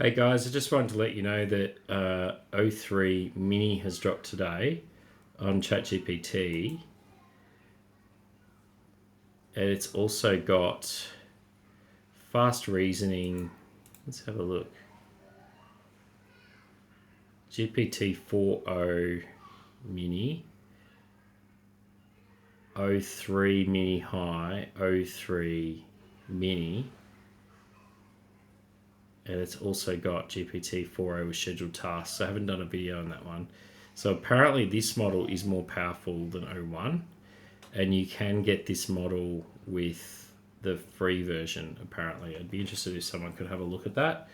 Hey guys, I just wanted to let you know that O3 Mini has dropped today on ChatGPT, and it's also got fast reasoning. Let's have a look. GPT 4.0 Mini, O3 Mini High, O3 Mini, and it's also got GPT 4.0 with scheduled tasks. So I haven't done a video on that one. So apparently this model is more powerful than O1, and you can get this model with the free version. Apparently, I'd be interested if someone could have a look at that.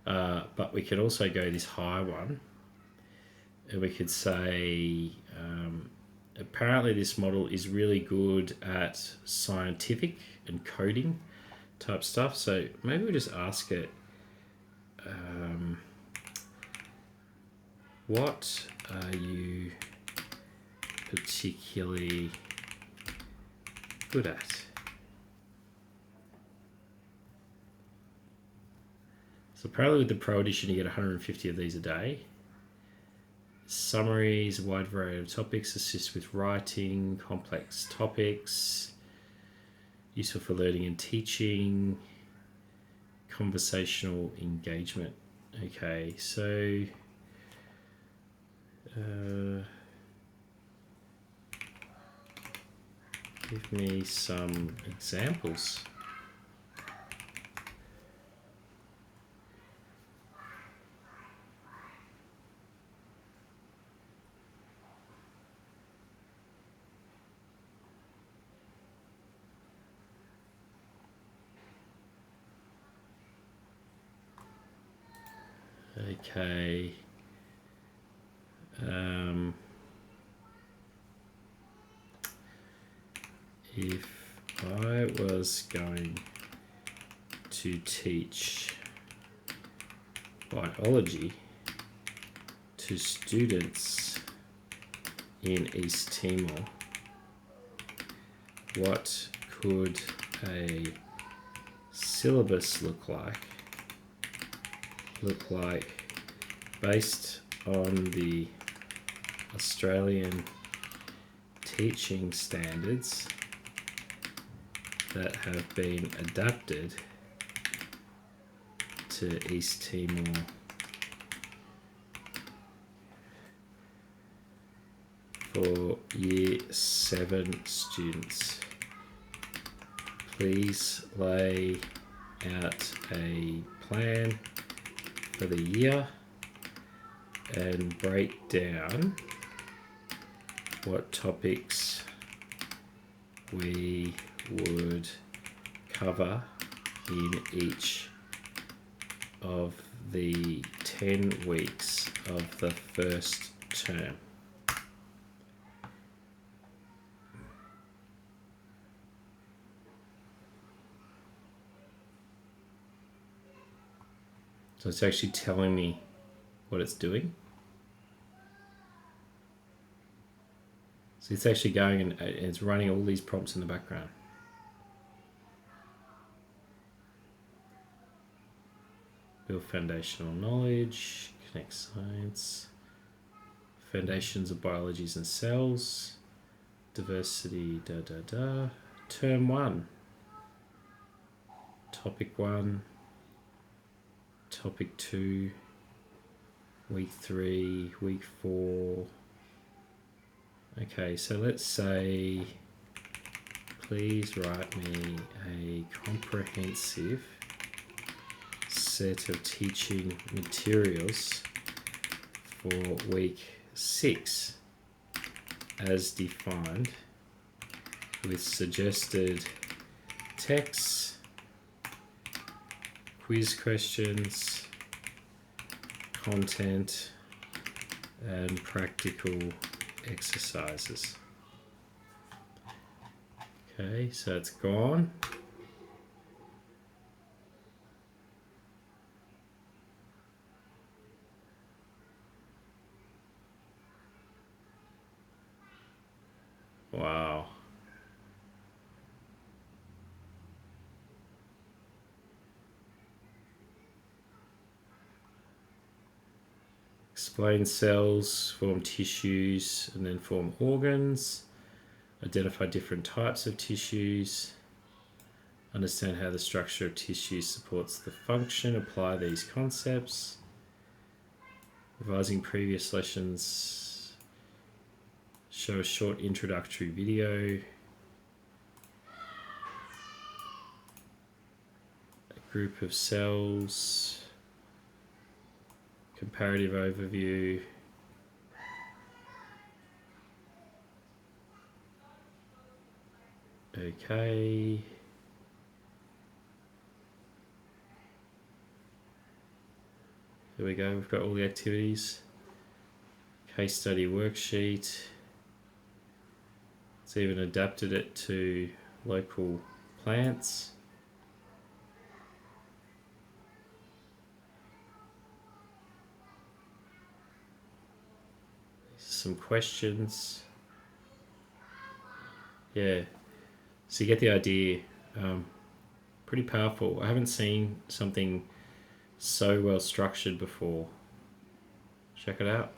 But we could also go this high one, and we could say apparently this model is really good at scientific and coding type stuff. So maybe we just ask it, what are you particularly good at? So apparently with the Pro Edition you get 150 of these a day. Summaries, a wide variety of topics, assist with writing, complex topics, useful for learning and teaching, conversational engagement. Okay, so give me some examples. Okay. If I was going to teach biology to students in East Timor, what could a syllabus look like based on the Australian teaching standards that have been adapted to East Timor for Year 7 students? Please lay out a plan for the year and break down what topics we would cover in each of the 10 weeks of the first term. So it's actually telling me what it's doing. So it's actually going and it's running all these prompts in the background. Build foundational knowledge, connect science, foundations of biologies and cells, diversity, term 1, topic 1, topic 2, week 3, week 4. Okay, so let's say, please write me a comprehensive set of teaching materials for week 6 as defined, with suggested texts, quiz questions, content, and practical exercises. Okay, so it's gone. Wow. Explain cells, form tissues, and then form organs. Identify different types of tissues. Understand how the structure of tissue supports the function. Apply these concepts. Revising previous lessons. Show a short introductory video. A group of cells. Comparative overview. Okay. There we go, we've got all the activities. Case study worksheet. It's even adapted it to local plants. Some questions. Yeah, so you get the idea. Pretty powerful. I haven't seen something so well structured before. Check it out.